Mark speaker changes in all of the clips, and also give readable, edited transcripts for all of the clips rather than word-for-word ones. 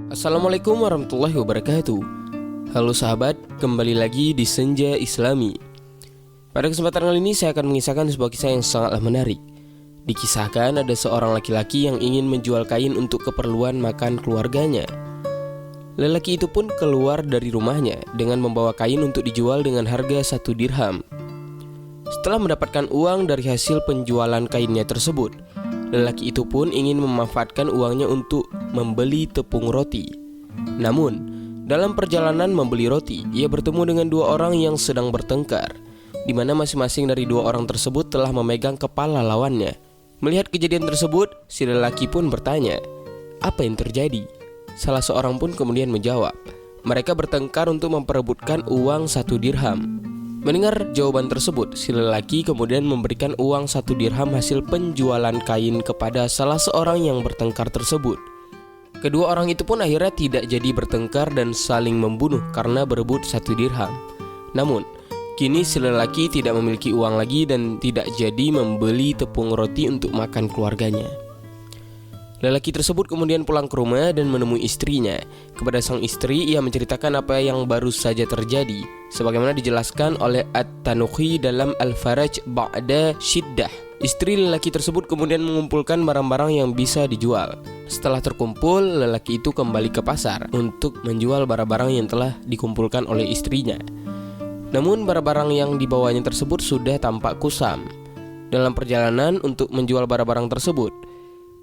Speaker 1: Assalamualaikum warahmatullahi wabarakatuh. Halo sahabat, kembali lagi di Senja Islami. Pada kesempatan kali ini saya akan mengisahkan sebuah kisah yang sangatlah menarik. Dikisahkan ada seorang laki-laki yang ingin menjual kain untuk keperluan makan keluarganya. Lelaki itu pun keluar dari rumahnya dengan membawa kain untuk dijual dengan harga 1 dirham. Setelah mendapatkan uang dari hasil penjualan kainnya tersebut, lelaki itu pun ingin memanfaatkan uangnya untuk membeli tepung roti. Namun, dalam perjalanan membeli roti, ia bertemu dengan 2 orang yang sedang bertengkar, di mana masing-masing dari 2 orang tersebut telah memegang kepala lawannya. Melihat kejadian tersebut, si lelaki pun bertanya, "Apa yang terjadi?" Salah seorang pun kemudian menjawab, "Mereka bertengkar untuk memperebutkan uang 1 dirham." Mendengar jawaban tersebut, si lelaki kemudian memberikan uang 1 dirham hasil penjualan kain kepada salah seorang yang bertengkar tersebut. Kedua orang itu pun akhirnya tidak jadi bertengkar dan saling membunuh karena berebut 1 dirham. Namun, kini si lelaki tidak memiliki uang lagi dan tidak jadi membeli tepung roti untuk makan keluarganya. Lelaki tersebut kemudian pulang ke rumah dan menemui istrinya. Kepada sang istri, ia menceritakan apa yang baru saja terjadi, sebagaimana dijelaskan oleh At-Tanuhi dalam Al-Faraj Ba'da Shiddah. Istri lelaki tersebut kemudian mengumpulkan barang-barang yang bisa dijual. Setelah terkumpul, lelaki itu kembali ke pasar untuk menjual barang-barang yang telah dikumpulkan oleh istrinya. Namun barang-barang yang dibawanya tersebut sudah tampak kusam. Dalam perjalanan untuk menjual barang-barang tersebut,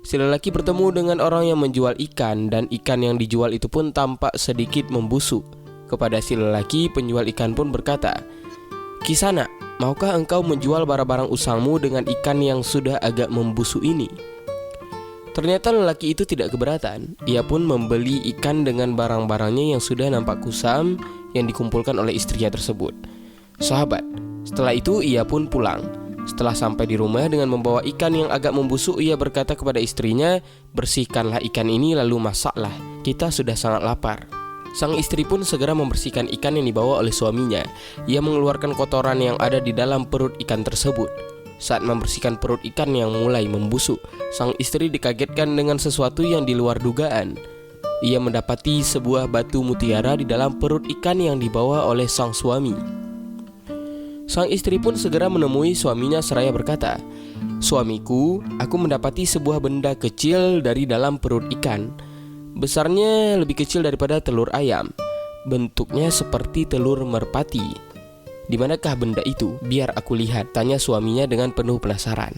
Speaker 1: si lelaki bertemu dengan orang yang menjual ikan, dan ikan yang dijual itu pun tampak sedikit membusuk. Kepada si lelaki, penjual ikan pun berkata, "Kisana, maukah engkau menjual barang-barang usangmu dengan ikan yang sudah agak membusuk ini?" Ternyata lelaki itu tidak keberatan. Ia pun membeli ikan dengan barang-barangnya yang sudah nampak kusam yang dikumpulkan oleh istrinya tersebut. Sahabat, setelah itu ia pun pulang. Setelah sampai di rumah dengan membawa ikan yang agak membusuk, ia berkata kepada istrinya, "Bersihkanlah ikan ini lalu masaklah, kita sudah sangat lapar." Sang istri pun segera membersihkan ikan yang dibawa oleh suaminya. Ia mengeluarkan kotoran yang ada di dalam perut ikan tersebut. Saat membersihkan perut ikan yang mulai membusuk, sang istri dikagetkan dengan sesuatu yang di luar dugaan. Ia mendapati sebuah batu mutiara di dalam perut ikan yang dibawa oleh sang suami. Sang istri pun segera menemui suaminya seraya berkata, "Suamiku, aku mendapati sebuah benda kecil dari dalam perut ikan. Besarnya lebih kecil daripada telur ayam. Bentuknya seperti telur merpati. Di manakah benda itu? Biar aku lihat," tanya suaminya dengan penuh penasaran.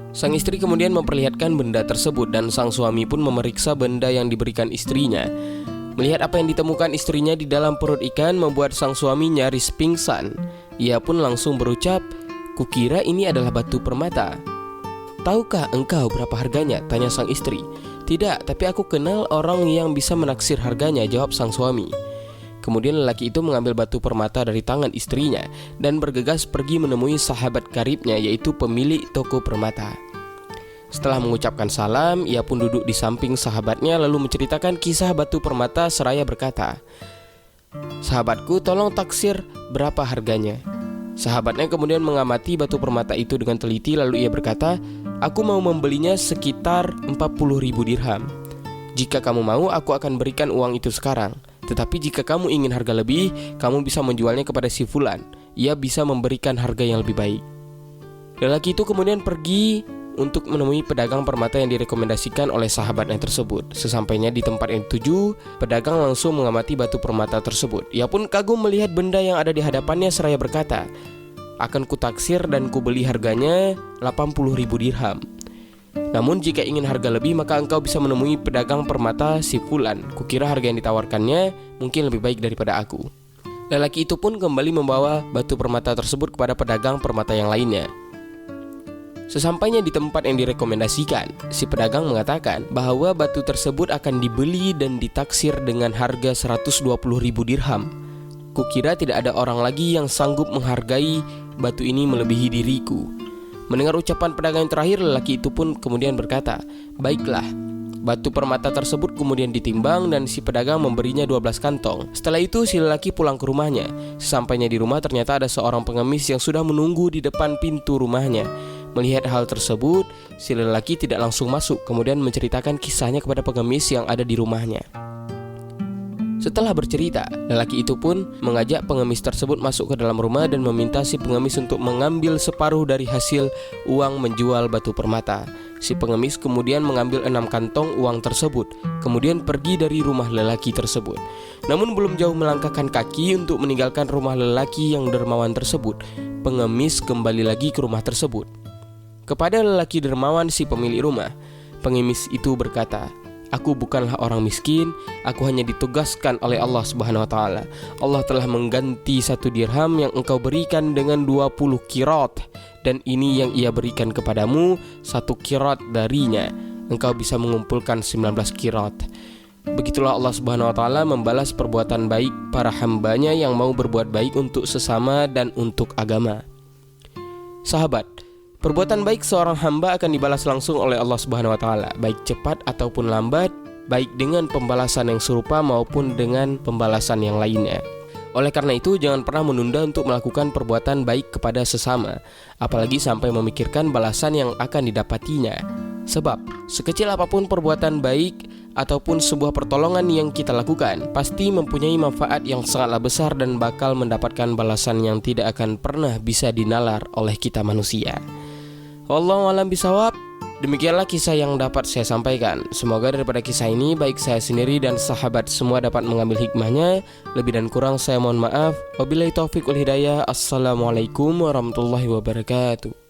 Speaker 1: Sang istri kemudian memperlihatkan benda tersebut dan sang suami pun memeriksa benda yang diberikan istrinya. Melihat apa yang ditemukan istrinya di dalam perut ikan membuat sang suami nyaris pingsan. Ia pun langsung berucap, "Kukira ini adalah batu permata." "Tahukah engkau berapa harganya?" tanya sang istri. "Tidak, tapi aku kenal orang yang bisa menaksir harganya," jawab sang suami. Kemudian lelaki itu mengambil batu permata dari tangan istrinya dan bergegas pergi menemui sahabat karibnya, yaitu pemilik toko permata. Setelah mengucapkan salam, ia pun duduk di samping sahabatnya lalu menceritakan kisah batu permata seraya berkata, "Sahabatku, tolong taksir berapa harganya." Sahabatnya kemudian mengamati batu permata itu dengan teliti lalu ia berkata, "Aku mau membelinya sekitar 40.000 dirham. Jika kamu mau, aku akan berikan uang itu sekarang. Tetapi jika kamu ingin harga lebih, kamu bisa menjualnya kepada si fulan. Ia bisa memberikan harga yang lebih baik." Lelaki itu kemudian pergi untuk menemui pedagang permata yang direkomendasikan oleh sahabatnya tersebut. Sesampainya di tempat yang dituju, pedagang langsung mengamati batu permata tersebut. Ia pun kagum melihat benda yang ada di hadapannya seraya berkata, "Akan kutaksir dan kubeli harganya 80.000 dirham. Namun jika ingin harga lebih, maka engkau bisa menemui pedagang permata si fulan. Kukira harga yang ditawarkannya mungkin lebih baik daripada aku." Lelaki itu pun kembali membawa batu permata tersebut kepada pedagang permata yang lainnya. Sesampainya di tempat yang direkomendasikan, si pedagang mengatakan bahwa batu tersebut akan dibeli dan ditaksir dengan harga 120.000 dirham. "Kukira tidak ada orang lagi yang sanggup menghargai batu ini melebihi diriku." Mendengar ucapan pedagang yang terakhir, lelaki itu pun kemudian berkata, "Baiklah." Batu permata tersebut kemudian ditimbang dan si pedagang memberinya 12 kantong. Setelah itu si lelaki pulang ke rumahnya. Sesampainya di rumah ternyata ada seorang pengemis yang sudah menunggu di depan pintu rumahnya. Melihat hal tersebut, si lelaki tidak langsung masuk, kemudian menceritakan kisahnya kepada pengemis yang ada di rumahnya. Setelah bercerita, lelaki itu pun mengajak pengemis tersebut masuk ke dalam rumah dan meminta si pengemis untuk mengambil separuh dari hasil uang menjual batu permata. Si pengemis kemudian mengambil 6 kantong uang tersebut, kemudian pergi dari rumah lelaki tersebut. Namun belum jauh melangkahkan kaki untuk meninggalkan rumah lelaki yang dermawan tersebut, pengemis kembali lagi ke rumah tersebut. Kepada lelaki dermawan si pemilik rumah, pengemis itu berkata, "Aku bukanlah orang miskin, aku hanya ditugaskan oleh Allah Subhanahu wa taala. Allah telah mengganti 1 dirham yang engkau berikan dengan 20 kirat, dan ini yang Ia berikan kepadamu 1 kirat darinya. Engkau bisa mengumpulkan 19 kirat." Begitulah Allah Subhanahu wa taala membalas perbuatan baik para hambanya yang mau berbuat baik untuk sesama dan untuk agama. Sahabat, perbuatan baik seorang hamba akan dibalas langsung oleh Allah Subhanahu wa taala, baik cepat ataupun lambat, baik dengan pembalasan yang serupa maupun dengan pembalasan yang lainnya. Oleh karena itu, jangan pernah menunda untuk melakukan perbuatan baik kepada sesama, apalagi sampai memikirkan balasan yang akan didapatinya. Sebab, sekecil apapun perbuatan baik ataupun sebuah pertolongan yang kita lakukan, pasti mempunyai manfaat yang sangatlah besar dan bakal mendapatkan balasan yang tidak akan pernah bisa dinalar oleh kita manusia. Wallahu a'lam bishawab. Demikianlah kisah yang dapat saya sampaikan. Semoga daripada kisah ini baik saya sendiri dan sahabat semua dapat mengambil hikmahnya. Lebih dan kurang saya mohon maaf. Wabillahi taufiq wal hidayah. Assalamualaikum warahmatullahi wabarakatuh.